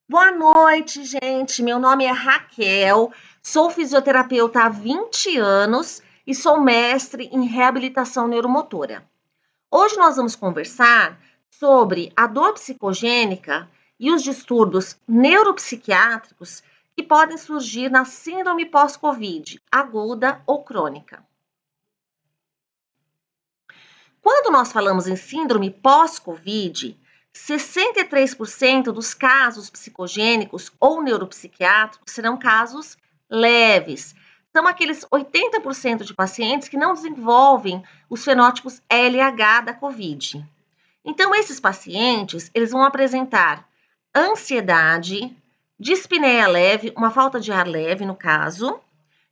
Boa noite, gente. Meu nome é Raquel, sou fisioterapeuta há 20 anos e sou mestre em reabilitação neuromotora. Hoje nós vamos conversar sobre a dor psicogênica e os distúrbios neuropsiquiátricos que podem surgir na síndrome pós-Covid, aguda ou crônica. Quando nós falamos em síndrome pós-Covid, 63% dos casos psicogênicos ou neuropsiquiátricos serão casos leves. São aqueles 80% de pacientes que não desenvolvem os fenótipos LH da COVID. Então, esses pacientes, eles vão apresentar ansiedade, dispneia leve, uma falta de ar leve no caso,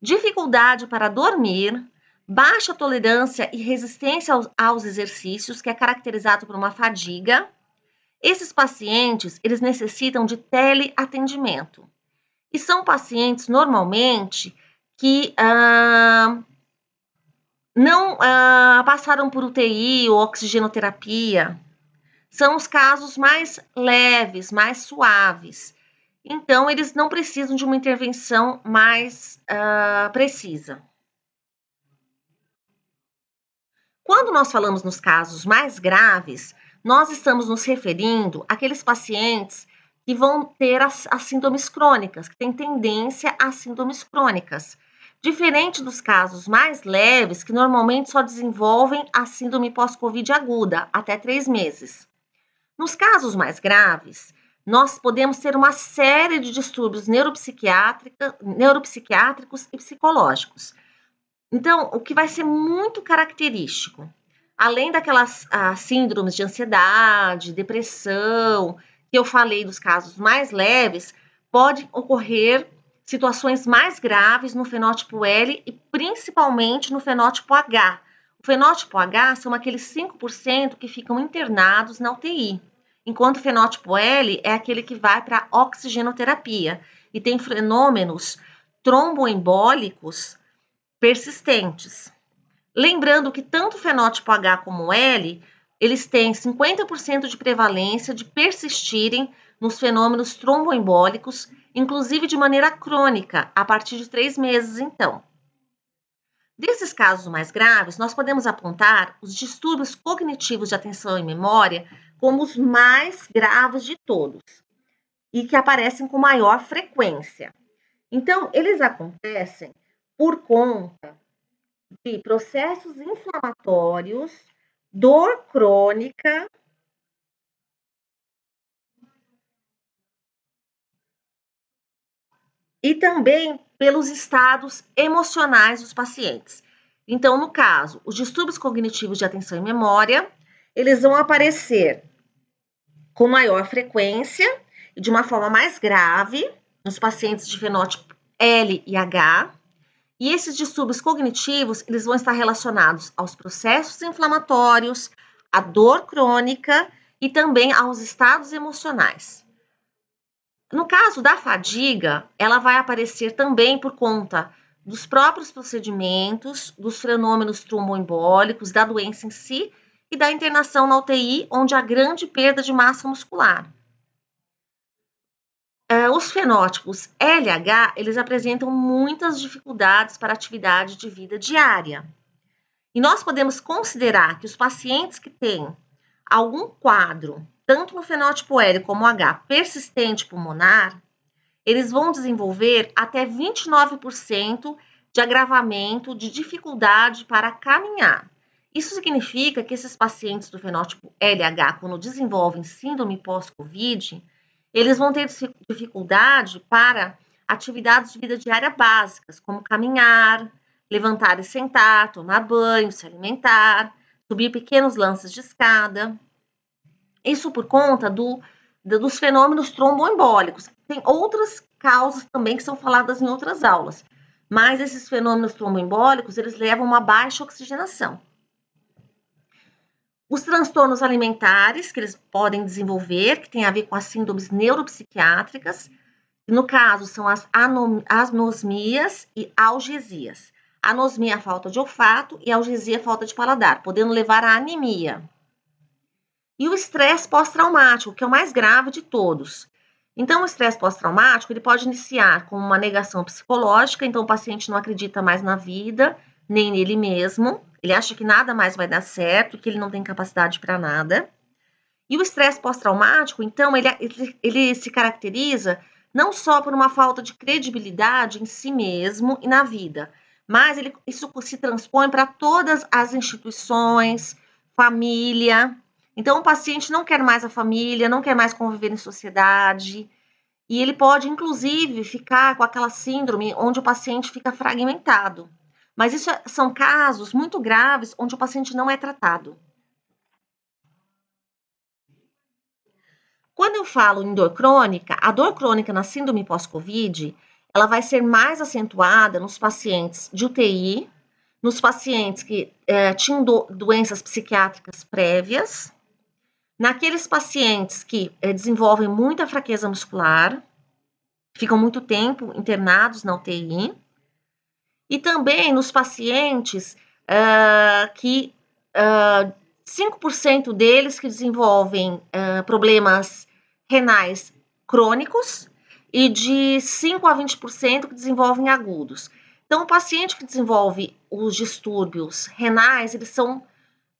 dificuldade para dormir, baixa tolerância e resistência aos exercícios, que é caracterizado por uma fadiga. Esses pacientes, eles necessitam de teleatendimento. E são pacientes, normalmente, que não passaram por UTI ou oxigenoterapia. São os casos mais leves, mais suaves. Então, eles não precisam de uma intervenção mais precisa. Quando nós falamos nos casos mais graves, nós estamos nos referindo àqueles pacientes que vão ter as síndromes crônicas, que têm tendência às síndromes crônicas. Diferente dos casos mais leves, que normalmente só desenvolvem a síndrome pós-Covid aguda, até 3 meses. Nos casos mais graves, nós podemos ter uma série de distúrbios neuropsiquiátricos e psicológicos. Então, o que vai ser muito característico, além daquelas síndromes de ansiedade, depressão, que eu falei dos casos mais leves, pode ocorrer situações mais graves no fenótipo L e principalmente no fenótipo H. O fenótipo H são aqueles 5% que ficam internados na UTI, enquanto o fenótipo L é aquele que vai para a oxigenoterapia e tem fenômenos tromboembólicos persistentes. Lembrando que tanto o fenótipo H como o L, eles têm 50% de prevalência de persistirem nos fenômenos tromboembólicos, inclusive de maneira crônica, a partir de 3 meses, então. Desses casos mais graves, nós podemos apontar os distúrbios cognitivos de atenção e memória como os mais graves de todos e que aparecem com maior frequência. Então, eles acontecem por conta de processos inflamatórios, dor crônica e também pelos estados emocionais dos pacientes. Então, no caso, os distúrbios cognitivos de atenção e memória, eles vão aparecer com maior frequência e de uma forma mais grave nos pacientes de fenótipo L e H. E esses distúrbios cognitivos, eles vão estar relacionados aos processos inflamatórios, à dor crônica e também aos estados emocionais. No caso da fadiga, ela vai aparecer também por conta dos próprios procedimentos, dos fenômenos tromboembólicos, da doença em si e da internação na UTI, onde há grande perda de massa muscular. Os fenótipos LH, eles apresentam muitas dificuldades para a atividade de vida diária. E nós podemos considerar que os pacientes que têm algum quadro, tanto no fenótipo L como H, persistente pulmonar, eles vão desenvolver até 29% de agravamento de dificuldade para caminhar. Isso significa que esses pacientes do fenótipo LH, quando desenvolvem síndrome pós-Covid, eles vão ter dificuldade para atividades de vida diária básicas, como caminhar, levantar e sentar, tomar banho, se alimentar, subir pequenos lances de escada. Isso por conta dos fenômenos tromboembólicos. Tem outras causas também que são faladas em outras aulas, mas esses fenômenos tromboembólicos, eles levam a uma baixa oxigenação. Os transtornos alimentares que eles podem desenvolver, que tem a ver com as síndromes neuropsiquiátricas, no caso são as anosmias e algesias. Anosmia é a falta de olfato e algesia é a falta de paladar, podendo levar à anemia. E o estresse pós-traumático, que é o mais grave de todos. Então, o estresse pós-traumático, ele pode iniciar com uma negação psicológica, então o paciente não acredita mais na vida, nem nele mesmo, ele acha que nada mais vai dar certo, que ele não tem capacidade para nada. E o estresse pós-traumático, então, ele se caracteriza não só por uma falta de credibilidade em si mesmo e na vida, mas isso se transpõe para todas as instituições, família. Então, o paciente não quer mais a família, não quer mais conviver em sociedade, e ele pode, inclusive, ficar com aquela síndrome onde o paciente fica fragmentado. Mas isso são casos muito graves onde o paciente não é tratado. Quando eu falo em dor crônica, a dor crônica na síndrome pós-Covid, ela vai ser mais acentuada nos pacientes de UTI, nos pacientes que tinham doenças psiquiátricas prévias, naqueles pacientes que desenvolvem muita fraqueza muscular, ficam muito tempo internados na UTI, e também nos pacientes que 5% deles que desenvolvem problemas renais crônicos e de 5 a 20% que desenvolvem agudos. Então, o paciente que desenvolve os distúrbios renais, eles são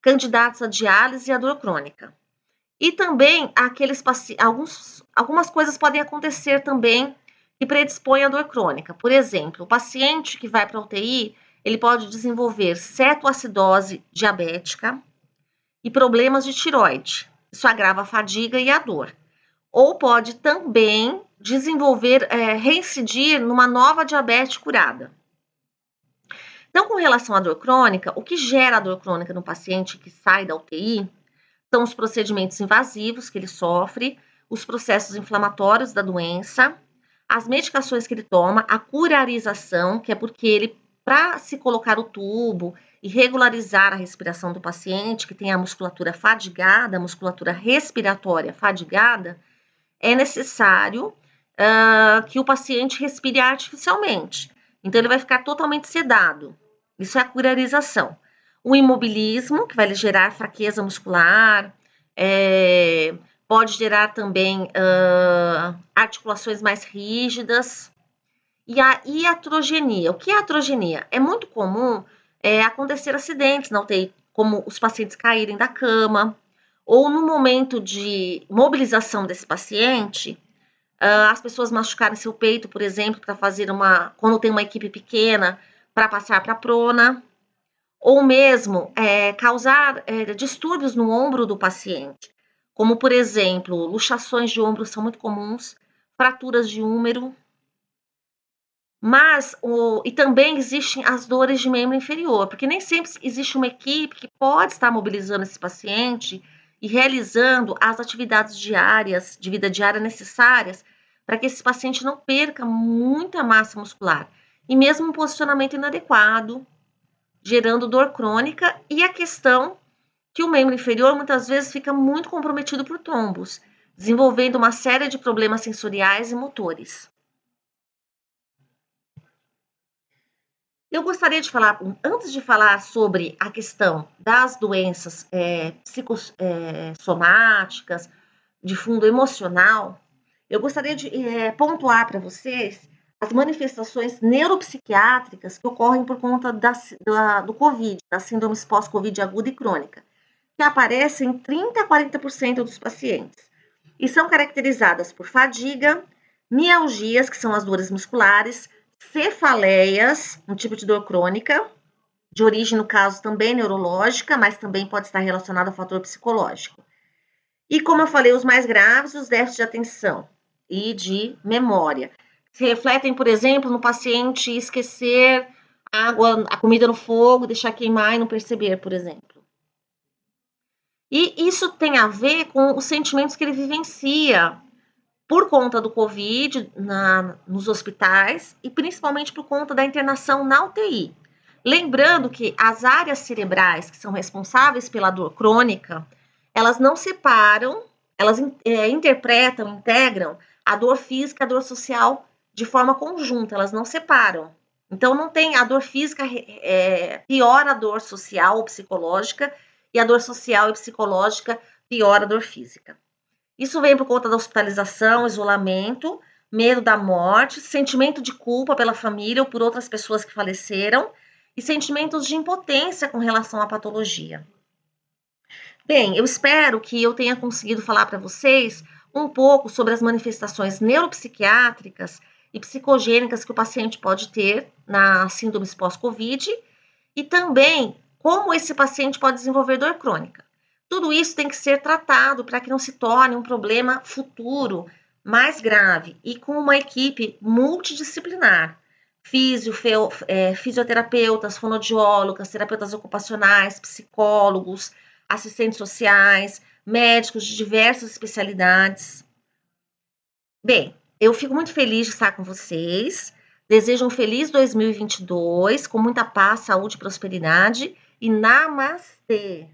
candidatos a diálise e a dor crônica. E também algumas coisas podem acontecer também que predispõem à dor crônica. Por exemplo, o paciente que vai para a UTI, ele pode desenvolver cetoacidose diabética e problemas de tireoide. Isso agrava a fadiga e a dor. Ou pode também reincidir numa nova diabetes curada. Então, com relação à dor crônica, o que gera a dor crônica no paciente que sai da UTI são os procedimentos invasivos que ele sofre, os processos inflamatórios da doença, as medicações que ele toma, a curarização, que é porque ele, para se colocar o tubo e regularizar a respiração do paciente, que tem a musculatura fadigada, a musculatura respiratória fadigada, é necessário que o paciente respire artificialmente. Então, ele vai ficar totalmente sedado. Isso é a curarização. O imobilismo, que vai gerar fraqueza muscular, pode gerar também articulações mais rígidas. E a iatrogenia. O que é iatrogenia? É muito comum acontecer acidentes na UTI, como os pacientes caírem da cama, ou no momento de mobilização desse paciente, as pessoas machucarem seu peito, por exemplo, para fazer quando tem uma equipe pequena, para passar para a prona, ou mesmo causar distúrbios no ombro do paciente, como, por exemplo, luxações de ombro são muito comuns, fraturas de húmero, e também existem as dores de membro inferior, porque nem sempre existe uma equipe que pode estar mobilizando esse paciente e realizando as atividades diárias, de vida diária necessárias, para que esse paciente não perca muita massa muscular. E mesmo um posicionamento inadequado, gerando dor crônica, e a questão que o membro inferior muitas vezes fica muito comprometido por trombos, desenvolvendo uma série de problemas sensoriais e motores. Eu gostaria de falar, antes de falar sobre a questão das doenças psicossomáticas, de fundo emocional, eu gostaria de pontuar para vocês as manifestações neuropsiquiátricas que ocorrem por conta do COVID, das síndromes pós-COVID aguda e crônica, que aparecem em 30 a 40% dos pacientes, e são caracterizadas por fadiga, mialgias, que são as dores musculares, cefaleias, um tipo de dor crônica, de origem, no caso, também neurológica, mas também pode estar relacionado ao fator psicológico. E, como eu falei, os mais graves, os déficits de atenção e de memória. Se refletem, por exemplo, no paciente esquecer a comida no fogo, deixar queimar e não perceber, por exemplo. E isso tem a ver com os sentimentos que ele vivencia por conta do COVID nos hospitais e principalmente por conta da internação na UTI. Lembrando que as áreas cerebrais que são responsáveis pela dor crônica, elas não separam, elas interpretam, integram a dor física e a dor social de forma conjunta, elas não separam. Então, não tem a dor física piora a dor social ou psicológica, e a dor social e psicológica piora a dor física. Isso vem por conta da hospitalização, isolamento, medo da morte, sentimento de culpa pela família ou por outras pessoas que faleceram e sentimentos de impotência com relação à patologia. Bem, eu espero que eu tenha conseguido falar para vocês um pouco sobre as manifestações neuropsiquiátricas e psicogênicas que o paciente pode ter na síndrome pós-Covid e também como esse paciente pode desenvolver dor crônica. Tudo isso tem que ser tratado para que não se torne um problema futuro mais grave e com uma equipe multidisciplinar. Fisioterapeutas, fonoaudiólogas, terapeutas ocupacionais, psicólogos, assistentes sociais, médicos de diversas especialidades. Bem, eu fico muito feliz de estar com vocês. Desejo um feliz 2022, com muita paz, saúde e prosperidade. E namastê!